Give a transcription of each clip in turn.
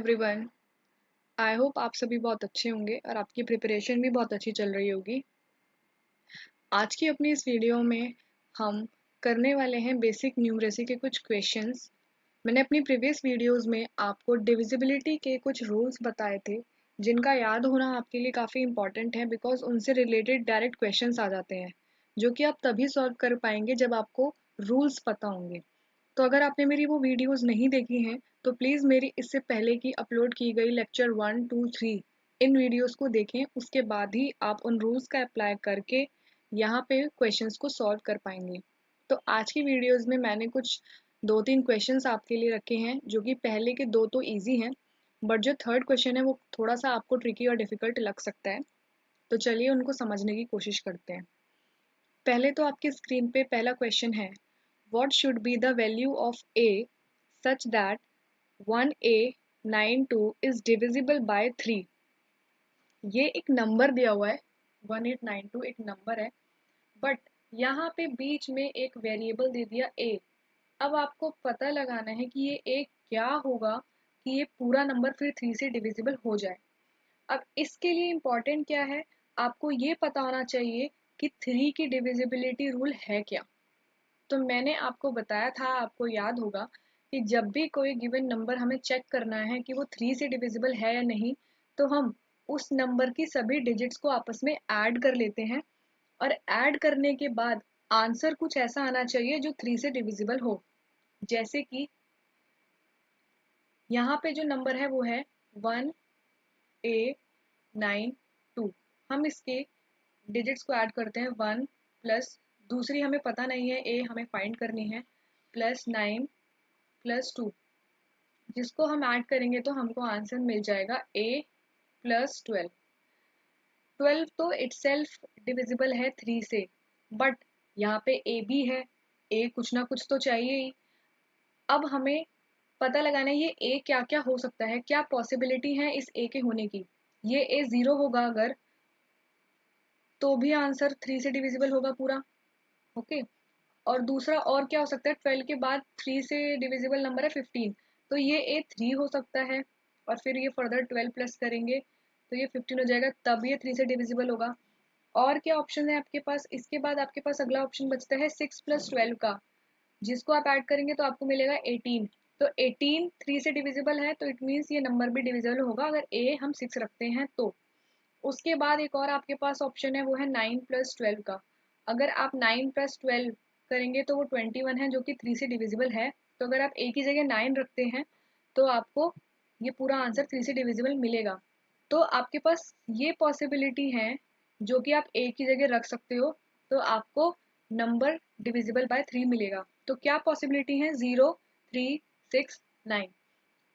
Everyone. I hope आप सभी बहुत अच्छे होंगे और आपकी प्रिपरेशन भी बहुत अच्छी चल रही होगी। आज की अपनी इस वीडियो में हम करने वाले हैं बेसिक न्यूमरेसी के कुछ क्वेश्चंस। मैंने अपनी प्रीवियस वीडियोस में आपको डिविजिबिलिटी के कुछ रूल्स बताए थे जिनका याद होना आपके लिए काफ़ी इंपॉर्टेंट है बिकॉज उनसे रिलेटेड डायरेक्ट क्वेश्चंस आ जाते हैं जो कि आप तभी सॉल्व कर पाएंगे जब आपको रूल्स पता होंगे। तो अगर आपने मेरी वो वीडियोस नहीं देखी हैं तो प्लीज़ मेरी इससे पहले की अपलोड की गई लेक्चर 1, 2, 3 इन वीडियोस को देखें, उसके बाद ही आप उन रूल्स का अप्लाई करके यहाँ पे क्वेश्चंस को सॉल्व कर पाएंगे। तो आज की वीडियोस में मैंने कुछ 2-3 क्वेश्चंस आपके लिए रखे हैं जो कि पहले के दो तो ईजी हैं बट जो थर्ड क्वेश्चन है वो थोड़ा सा आपको ट्रिकी और डिफ़िकल्ट लग सकता है। तो चलिए उनको समझने की कोशिश करते हैं। पहले तो आपकी स्क्रीन पे पहला क्वेश्चन है, what should be the value of a such that 1a92 is divisible by 3। ये एक नंबर दिया हुआ है, 1892 एक नंबर है बट यहाँ पे बीच में एक वेरिएबल दे दिया a। अब आपको पता लगाना है कि ये a क्या होगा कि ये पूरा नंबर फिर 3 से डिविजिबल हो जाए। अब इसके लिए इम्पोर्टेंट क्या है, आपको ये पता होना चाहिए कि 3 की डिविजिबिलिटी रूल है क्या। तो मैंने आपको बताया था, आपको याद होगा कि जब भी कोई गिवन नंबर हमें चेक करना है कि वो 3 से डिविजिबल है या नहीं, तो हम उस नंबर की सभी डिजिट्स को आपस में ऐड कर लेते हैं और ऐड करने के बाद आंसर कुछ ऐसा आना चाहिए जो 3 से डिविजिबल हो। जैसे कि यहाँ पे जो नंबर है वो है 1a92। हम इसके डिजिट्स को ऐड करते हैं 1 प्लस दूसरी हमें पता नहीं है a हमें फाइंड करनी है प्लस 9 प्लस 2, जिसको हम ऐड करेंगे तो हमको आंसर मिल जाएगा a प्लस 12। 12 तो इटसेल्फ डिविजिबल है 3 से बट यहाँ पे a भी है, a कुछ ना कुछ तो चाहिए ही। अब हमें पता लगाना है ये a क्या क्या हो सकता है, क्या पॉसिबिलिटी है इस a के होने की। ये a 0 होगा अगर तो भी आंसर 3 से डिविजिबल होगा पूरा। ओके, और दूसरा और क्या हो सकता है, 12 के बाद 3 से डिविजिबल नंबर है 15, तो ये ए 3 हो सकता है और फिर ये फर्दर 12 प्लस करेंगे तो ये 15 हो जाएगा, तब ये 3 से डिविजिबल होगा। और क्या ऑप्शन है आपके पास, इसके बाद आपके पास अगला ऑप्शन बचता है 6 प्लस 12 का, जिसको आप ऐड करेंगे तो आपको मिलेगा 18। तो 18 3 से डिविजिबल है तो इट मीन्स ये नंबर भी डिविजिबल होगा अगर ए हम 6 रखते हैं तो। उसके बाद एक और आपके पास ऑप्शन है वो है 9 प्लस 12 का। अगर आप 9 प्लस 12 करेंगे तो वो 21 है जो कि 3 से डिविजिबल है। तो अगर आप एक ही जगह 9 रखते हैं तो आपको ये पूरा आंसर 3 से डिविजिबल मिलेगा। तो आपके पास ये पॉसिबिलिटी है जो कि आप एक ही जगह रख सकते हो तो आपको नंबर डिविजिबल बाय 3 मिलेगा। तो क्या पॉसिबिलिटी है, 0, 3, 6, 9।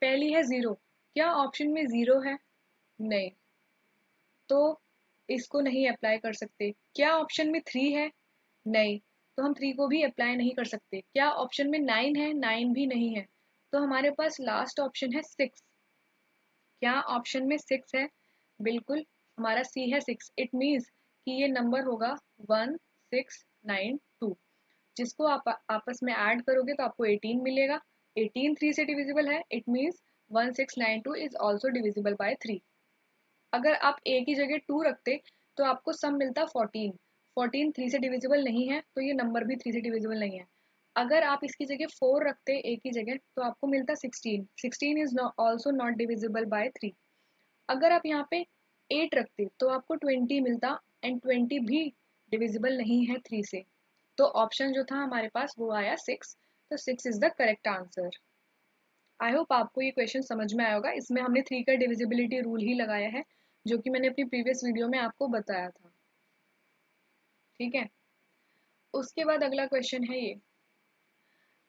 पहली है 0, क्या ऑप्शन में 0 है? नहीं, तो इसको नहीं अप्लाई कर सकते। क्या ऑप्शन में 3 है? नहीं, तो हम 3 को भी अप्लाई नहीं कर सकते। क्या ऑप्शन में 9 है? 9 भी नहीं है, तो हमारे पास लास्ट ऑप्शन है 6। क्या ऑप्शन में 6 है? बिल्कुल, हमारा सी है 6। इट मीन्स कि ये नंबर होगा 1692, जिसको आप आपस में ऐड करोगे तो आपको 18 मिलेगा। 18 3 से डिविजिबल है, it means 1692 is also divisible by 3। अगर आप ए की जगह 2 रखते तो आपको सम मिलता 14। 14 3 से डिविजिबल नहीं है तो ये नंबर भी 3 से डिविजिबल नहीं है। अगर आप इसकी जगह 4 रखते ए की जगह तो आपको मिलता 16। 16 is also not divisible bye 3। अगर आप यहाँ पे 8 रखते तो आपको 20 मिलता एंड 20 भी डिविजिबल नहीं है 3 से। तो ऑप्शन जो था हमारे पास वो आया 6। तो 6 is the correct answer. I hope आपको ये क्वेश्चन समझ में आया होगा। इसमें हमने 3 का डिविजिबिलिटी रूल ही लगाया है जो कि मैंने अपनी प्रीवियस वीडियो में आपको बताया था। ठीक है, उसके बाद अगला क्वेश्चन है ये।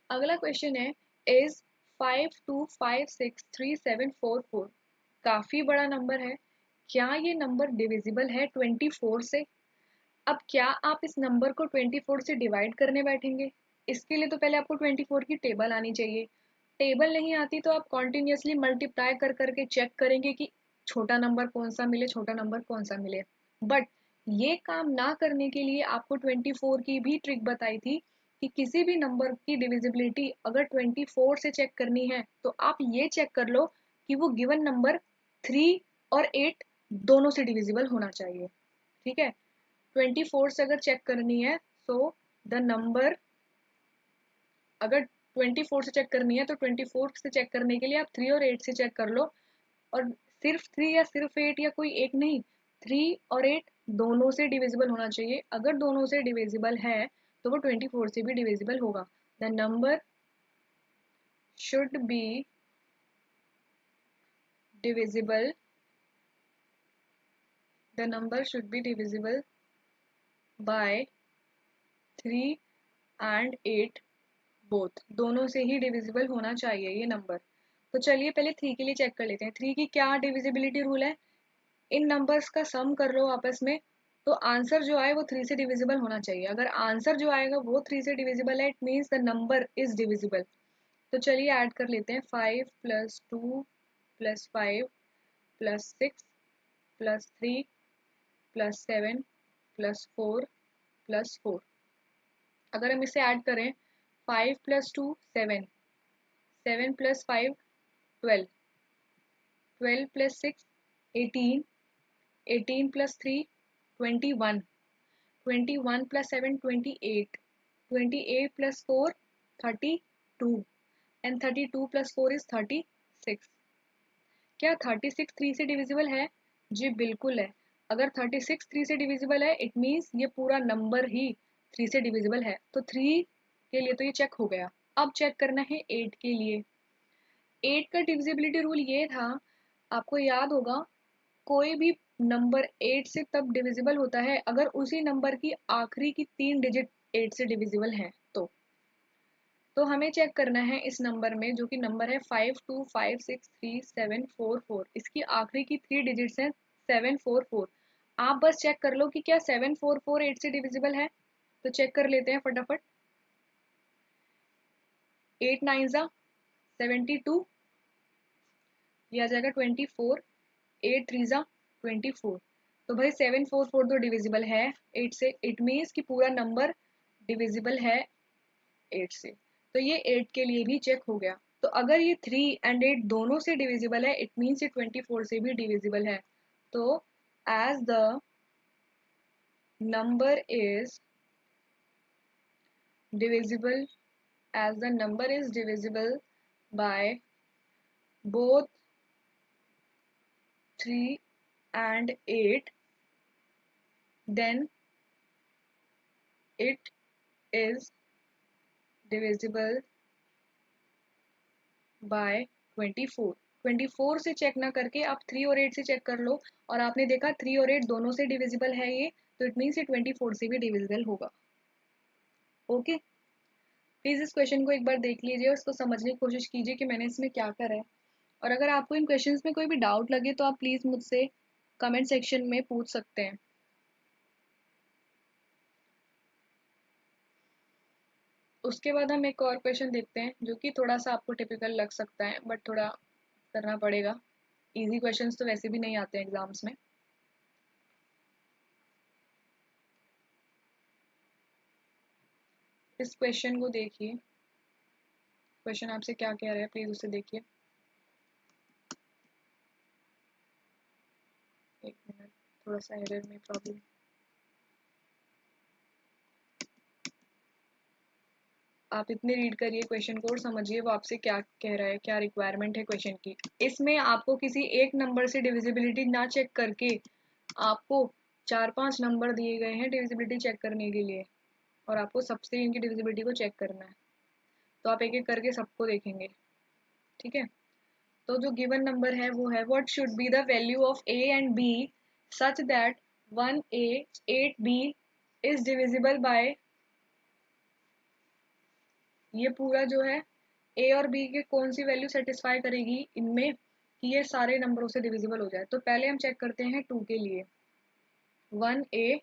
अगला क्वेश्चन है, इज 52563744 काफी बड़ा नंबर है, क्या ये नंबर डिविजिबल है 24 से? अब क्या आप इस नंबर को 24 से डिवाइड करने बैठेंगे? इसके लिए तो पहले आपको 24 की टेबल आनी चाहिए। टेबल नहीं आती तो आप कॉन्टिन्यूसली मल्टीप्लाई कर करके चेक करेंगे कि छोटा नंबर कौन सा मिले, छोटा नंबर कौन सा मिले। बट ये काम ना करने के लिए आपको 24 की भी ट्रिक बताई थी कि किसी भी नंबर की डिविजिबिलिटी अगर 24 से चेक करनी है तो आप ये चेक कर लो कि वो गिवन नंबर 3 और 8 दोनों से डिविजिबल होना चाहिए। ठीक है, 24 से अगर चेक करनी है तो द नंबर, अगर 24 से चेक करनी है तो 24 से चेक करने के लिए आप 3 और 8 से चेक कर लो। और सिर्फ 3 या सिर्फ 8 या कोई एक नहीं, 3 और 8 दोनों से डिविजिबल होना चाहिए। अगर दोनों से डिविजिबल है तो वो 24 से भी डिविजिबल होगा। The number should be divisible, the number should be divisible by 3 and 8 both, दोनों से ही डिविजिबल होना चाहिए ये नंबर। तो चलिए पहले 3 के लिए चेक कर लेते हैं। 3 की क्या डिविजिबिलिटी रूल है, इन नंबर्स का सम कर लो आपस में, तो आंसर जो आए वो 3 से डिविजिबल होना चाहिए। अगर आंसर जो आएगा वो 3 से डिविजिबल है, it means the number is divisible. तो चलिए ऐड कर लेते हैं, 5 + 2 + 5 + 6 + 3 + 7 + 4 + 4। अगर हम इसे ऐड करें, 5 + 2 7, 7 + 5 12, 12 + 6 18, 18 + 3 21, 21 + 7 28, 28 + 4 32, and 32 + 4 is 36। क्या 36 3 से डिविजिबल है? जी बिल्कुल है। अगर 36 3 से डिविजिबल है, इट मीन्स ये पूरा नंबर ही 3 से डिविजिबल है। तो 3 के लिए तो ये चेक हो गया। अब चेक करना है 8 के लिए। 8 का डिविजिबिलिटी रूल ये था, आपको याद होगा, कोई भी नंबर 8 से तब डिविजिबल होता है अगर उसी नंबर की आखिरी की 3 डिजिट 8 से डिविजिबल है। तो हमें चेक करना है इस नंबर में, जो कि नंबर है 52563744, इसकी आखिरी की 3 डिजिट्स हैं 744। आप बस चेक कर लो कि क्या 744 8 से डिविजिबल है। तो चेक कर लेते हैं फटाफट। 8 9 72, ये आ जाएगा 24, 8 3 24। तो भाई 744 तो डिविजिबल है 8 से, इट मीन्स कि पूरा नंबर डिविजिबल है 8 से। तो ये 8 के लिए भी चेक हो गया। तो अगर ये 3 and 8 दोनों से डिविजिबल है, इट मीन्स ये 24 से भी डिविजिबल है। तो as the number is divisible, as the number is divisible by both 3 and 8, then it is divisible by 24। 24 से चेक ना करके आप 3 और 8 से चेक कर लो, और आपने देखा 3 और 8 दोनों से डिविजिबल है ये, तो इट मीन्स ये 24 से भी डिविजिबल होगा। ओके, प्लीज इस क्वेश्चन को एक बार देख लीजिए और इसको समझने की कोशिश कीजिए कि मैंने इसमें क्या करा है। और अगर आपको इन क्वेश्चंस में कोई भी डाउट लगे तो आप प्लीज मुझसे कमेंट सेक्शन में पूछ सकते हैं। उसके बाद हम एक और क्वेश्चन देखते हैं, जो कि थोड़ा सा आपको टिपिकल लग सकता है, बट थोड़ा करना पड़ेगा। इजी क्वेश्चंस तो वैसे भी नहीं आते हैं एग्जाम्स में। इस क्वेश्चन को देखिए, क्वेश्चन आपसे क्या कह रहा है, प्लीज उसे देखिए। एक मिनट, थोड़ा सा एरर में प्रॉब्लम। आप इतने रीड करिए क्वेश्चन को और समझिए वो आपसे क्या कह रहा है, क्या रिक्वायरमेंट है क्वेश्चन की। इसमें आपको किसी एक नंबर से डिविजिबिलिटी ना चेक करके आपको 4-5 नंबर दिए गए हैं डिविजिबिलिटी चेक करने के लिए, और आपको सबसे इनकी डिविजिबिलिटी को चेक करना है। तो आप एक एक करके सबको देखेंगे, ठीक है। तो जो गिवन नंबर है वो है, what should be the value of a and b such that 1a 8b is divisible by, ये पूरा जो है a और b के कौन सी वैल्यू सेटिस्फाई करेगी इनमें कि ये सारे नंबरों से डिविजिबल हो जाए। तो पहले हम चेक करते हैं 2 के लिए, 1a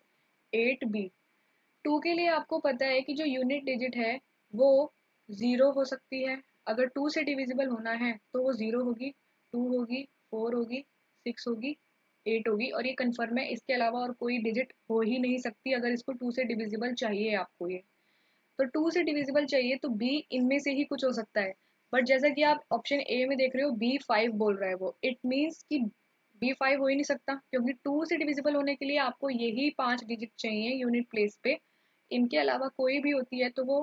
8b। 2 के लिए आपको पता है कि जो यूनिट डिजिट है वो 0 हो सकती है। अगर 2 से डिविजिबल होना है तो वो 0 होगी, 2 होगी, 4 होगी, 6 होगी, 8 होगी, और ये कन्फर्म है। इसके अलावा और कोई डिजिट हो ही नहीं सकती अगर इसको 2 से डिविजिबल चाहिए आपको ये। तो 2 से डिविजिबल चाहिए तो b इनमें से ही कुछ हो सकता है। बट जैसा कि आप ऑप्शन ए में देख रहे हो B5 बोल रहा है वो, इट मीन्स कि B5 हो ही नहीं सकता, क्योंकि 2 से डिविजिबल होने के लिए आपको यही 5 डिजिट चाहिए यूनिट प्लेस पे। इनके अलावा कोई भी होती है तो वो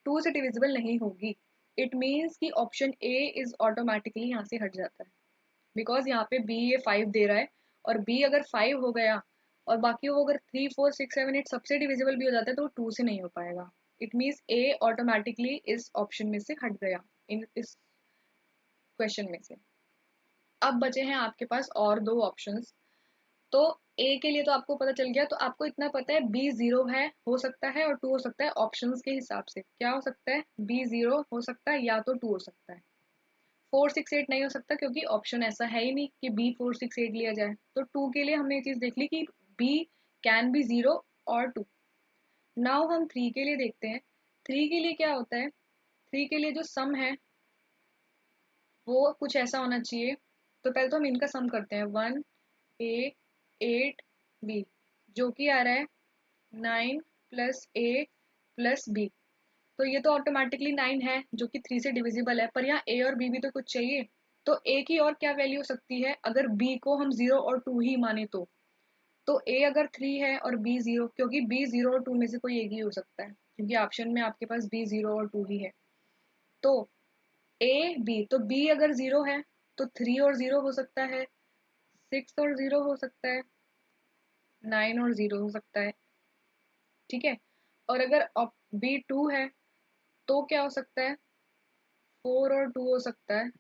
2 से डिविजिबल नहीं होगी। इट मीन्स कि ऑप्शन ए इज ऑटोमेटिकली यहाँ से हट जाता है, बिकॉज यहाँ पे बी ये 5 दे रहा है, और बी अगर 5 हो गया और बाकी वो अगर 3 4 6 7 8 सबसे डिविजिबल भी हो जाता है तो वो 2 से नहीं हो पाएगा। इट मीन्स ए ऑटोमेटिकली इस ऑप्शन में से हट गया इन इस क्वेश्चन में से। अब बचे हैं आपके पास और दो ऑप्शंस। तो ए के लिए तो आपको पता चल गया, तो आपको इतना पता है बी 0 है, हो सकता है, और 2 हो सकता है। ऑप्शंस के हिसाब से क्या हो सकता है, बी 0 हो सकता है या तो 2 हो सकता है। 4 6 8 नहीं हो सकता, क्योंकि ऑप्शन ऐसा है ही नहीं कि बी 4 6 8 लिया जाए। तो 2 के लिए हमने ये चीज देख ली कि बी कैन बी 0 और 2। नाउ हम 3 के लिए देखते हैं। 3 के लिए क्या होता है, 3 के लिए जो सम है वो कुछ ऐसा होना चाहिए। तो पहले तो हम इनका सम करते हैं, 1 ए 8 बी, जो कि आ रहा है 9 प्लस ए प्लस बी। तो ये तो ऑटोमेटिकली 9 है, जो कि 3 से डिविजिबल है, पर यहाँ ए और बी भी तो कुछ चाहिए। तो ए की और क्या वैल्यू हो सकती है, अगर बी को हम 0 और 2 ही माने तो ए अगर 3 है और बी 0, क्योंकि बी 0 और 2 में से कोई एक ही हो सकता है, क्योंकि ऑप्शन में आपके पास बी 0 और 2 ही है। तो ए बी, तो बी अगर 0 है तो 3 और 0 हो सकता है, 6 और 0 हो सकता है, 9 और 0 हो सकता है। ठीक है। और अगर बी 2 है तो क्या हो सकता है, 4 और 2 हो सकता है।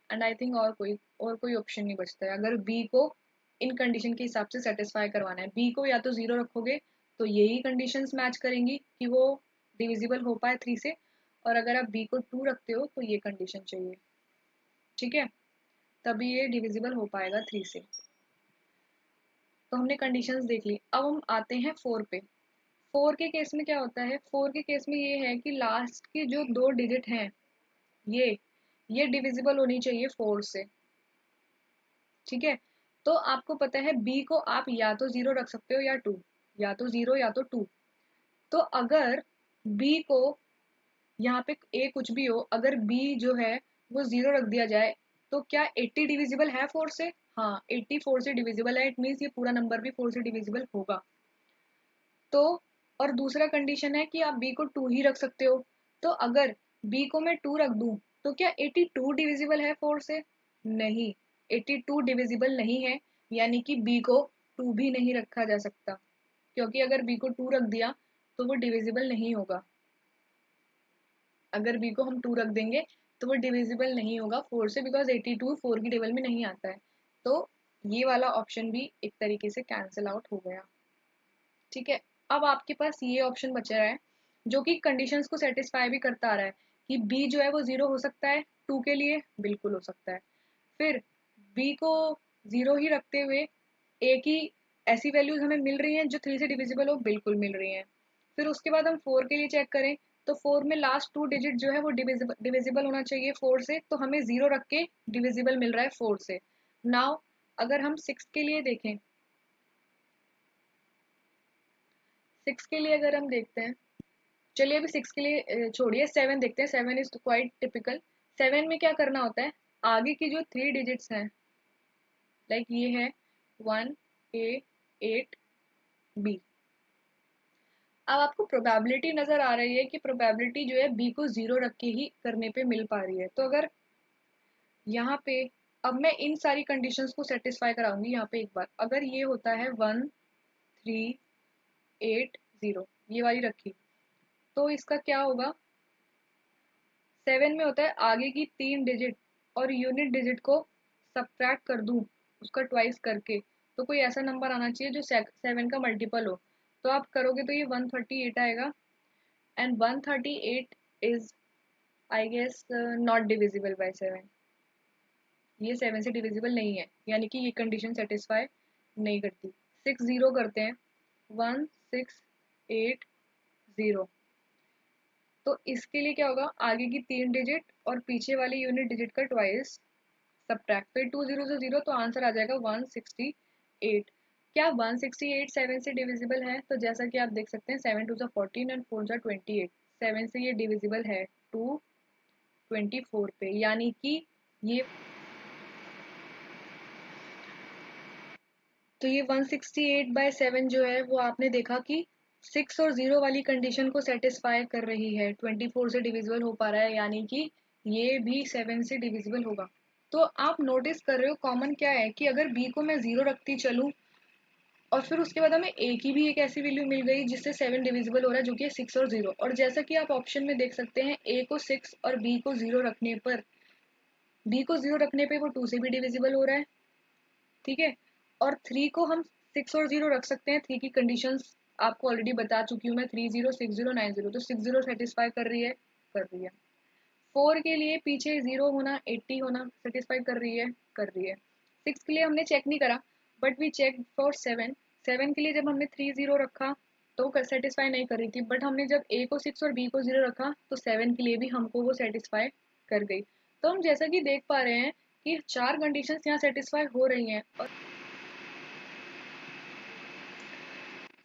एंड आई थिंक और कोई ऑप्शन नहीं बचता है, अगर बी को इन कंडीशन के हिसाब से सेटिस्फाई करवाना है। बी को या तो 0 रखोगे तो यही कंडीशंस मैच करेंगी कि वो डिविजिबल हो पाए 3 से, और अगर आप बी को 2 रखते हो तो ये कंडीशन चाहिए। ठीक है, तभी ये डिविजिबल हो पाएगा 3 से। तो हमने कंडीशंस देख ली। अब हम आते हैं 4 पे। 4 के केस में क्या होता है, 4 के केस में ये है कि लास्ट की जो 2 डिजिट हैं ये ये डिविजिबल होनी चाहिए 4 से। ठीक है। तो आपको पता है बी को आप या तो 0 रख सकते हो या 2, या तो 0 या तो 2। तो अगर बी को यहाँ पे ए कुछ भी हो, अगर बी जो है वो 0 रख दिया जाए तो क्या 80 डिविजिबल है 4 से? हाँ, 80 4 से डिविजिबल है। इट मीन्स ये पूरा नंबर भी 4 से डिविजिबल होगा। तो और दूसरा कंडीशन है कि आप बी को 2 ही रख सकते हो। तो अगर बी को मैं 2 रख दूं तो क्या 82 डिविजिबल है 4 से? नहीं, 82 डिविजिबल नहीं है, यानी कि बी को 2 भी नहीं रखा जा सकता, क्योंकि अगर बी को 2 रख दिया तो वो डिविजिबल नहीं होगा। अगर बी को हम 2 रख देंगे तो वो डिविजिबल नहीं होगा 4 से, बिकॉज 82 4 की टेबल में नहीं आता है। तो ये वाला ऑप्शन भी एक तरीके से कैंसिल आउट हो गया। ठीक है। अब आपके पास ये ऑप्शन बचा है जो कि कंडीशंस को सेटिस्फाई भी करता आ रहा है कि बी जो है वो 0 हो सकता है 2 के लिए, बिल्कुल हो सकता है। फिर बी को 0 ही रखते हुए ए की ऐसी वैल्यूज हमें मिल रही हैं जो 3 से डिविजिबल हो, बिल्कुल मिल रही हैं। फिर उसके बाद हम 4 के लिए चेक करें तो 4 में लास्ट 2 डिजिट जो है वो डिविजिबल होना चाहिए 4 से, तो हमें 0 रख के डिविजिबल मिल रहा है 4 से। नाउ अगर हम 6 के लिए देखें, 6 के लिए अगर हम देखते हैं, चलिए अभी 6 के लिए छोड़िए, 7 देखते हैं। 7 इज क्वाइट टिपिकल। 7 में क्या करना होता है, आगे की जो 3 डिजिट्स हैं, लाइक ये है 1 ए 8 बी। अब आपको प्रोबेबिलिटी नजर आ रही है कि प्रोबेबिलिटी जो है बी को 0 रख के ही करने पे मिल पा रही है। तो अगर यहाँ पे अब मैं इन सारी कंडीशंस को सेटिस्फाई कराऊंगी। यहाँ पे एक बार अगर ये होता है 1 3 8 0, ये वाली रखी, तो इसका क्या होगा, 7 में होता है आगे की 3 डिजिट और यूनिट डिजिट को सब्ट्रैक्ट कर दूं उसका ट्वाइस करके, तो कोई ऐसा नंबर आना चाहिए जो 7 का मल्टीपल हो। तो आप करोगे तो ये 138 आएगा, and 138 is I guess not divisible by 7। ये 7 से डिविजिबल नहीं है, यानी कि ये कंडीशन सेटिस्फाई नहीं करती। 6 0 करते हैं, 1 6 8 0। तो इसके लिए क्या होगा, आगे की 3 डिजिट और पीछे वाली यूनिट डिजिट का ट्वाइस सब्ट्रैक्ट, फिर 2 0 से 0, तो आंसर आ जाएगा 168। क्या 168 7 से डिविजिबल है? तो जैसा कि आप देख सकते हैं 7 2 14 एंड 4 28, 7 से ये डिविजिबल है 2 24 पे, यानी कि ये तो ये 168/7 जो है वो आपने देखा कि 6 और 0 वाली कंडीशन को सेटिस्फाई कर रही है, 24 से डिविजिबल हो पा रहा है, यानी कि ये भी 7 से डिविजिबल होगा। तो आप नोटिस कर रहे हो कॉमन क्या है कि अगर b को मैं 0 रखती चलूँ और फिर उसके बाद हमें a की भी एक ऐसी वैल्यू मिल गई जिससे 7 डिविजिबल हो रहा है, जो कि है 6 और 0। और जैसा कि आप ऑप्शन में देख सकते हैं, a को 6 और b को 0 रखने पर, b को 0 रखने पे वो 2 से भी डिविजिबल हो रहा है, ठीक है। और 3 को हम 6 और 0 रख सकते हैं, 3 की कंडीशंस आपको ऑलरेडी बता चुकी हूँ मैं, 30 60 90, तो 60 सेटिस्फाई कर रही है, कर रही है। 4 के लिए पीछे 0 होना 80 होना सेटिस्फाई कर रही है, कर रही है। 6 के लिए हमने चेक नहीं करा, बट वी चेक फॉर 7। 7 के लिए जब हमने 30 रखा तो सेटिस्फाई नहीं कर रही थी, बट हमने जब a को 6 और b को 0 रखा तो 7 के लिए भी हमको वो सेटिस्फाई कर गई। तो हम जैसा कि देख पा रहे हैं कि 4 कंडीशंस यहाँ सेटिस्फाई हो रही हैं। और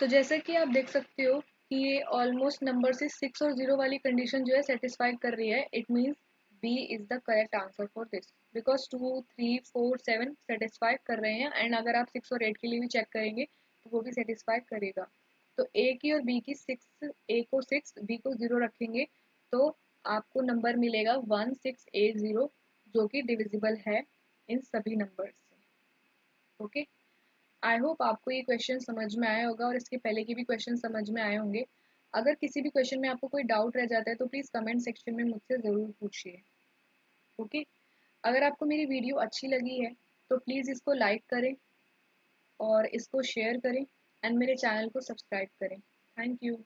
तो जैसा कि आप देख सकते हो कि ये ऑलमोस्ट नंबर से 6 और 0 वाली कंडीशन जो है सेटिस्फाई कर रही है, it means B is the correct answer for this, because 2 3 4 7 satisfy कर रहे हैं, एंड अगर आप 6 और 8 के लिए भी चेक करेंगे तो वो भी सेटिस्फाई करेगा। तो ए की और बी की 6, ए को 6 बी को 0 रखेंगे तो आपको नंबर मिलेगा 1680, जो कि डिविजिबल है इन सभी नंबर से। ओके, आई होप आपको ये क्वेश्चन समझ में आया होगा और इसके पहले के भी क्वेश्चन समझ में आए होंगे। अगर किसी भी क्वेश्चन में आपको कोई डाउट रह जाता है तो प्लीज़ कमेंट सेक्शन में मुझसे ज़रूर पूछिए। ओके, अगर आपको मेरी वीडियो अच्छी लगी है तो प्लीज़ इसको लाइक करें और इसको शेयर करें एंड मेरे चैनल को सब्सक्राइब करें। Thank you.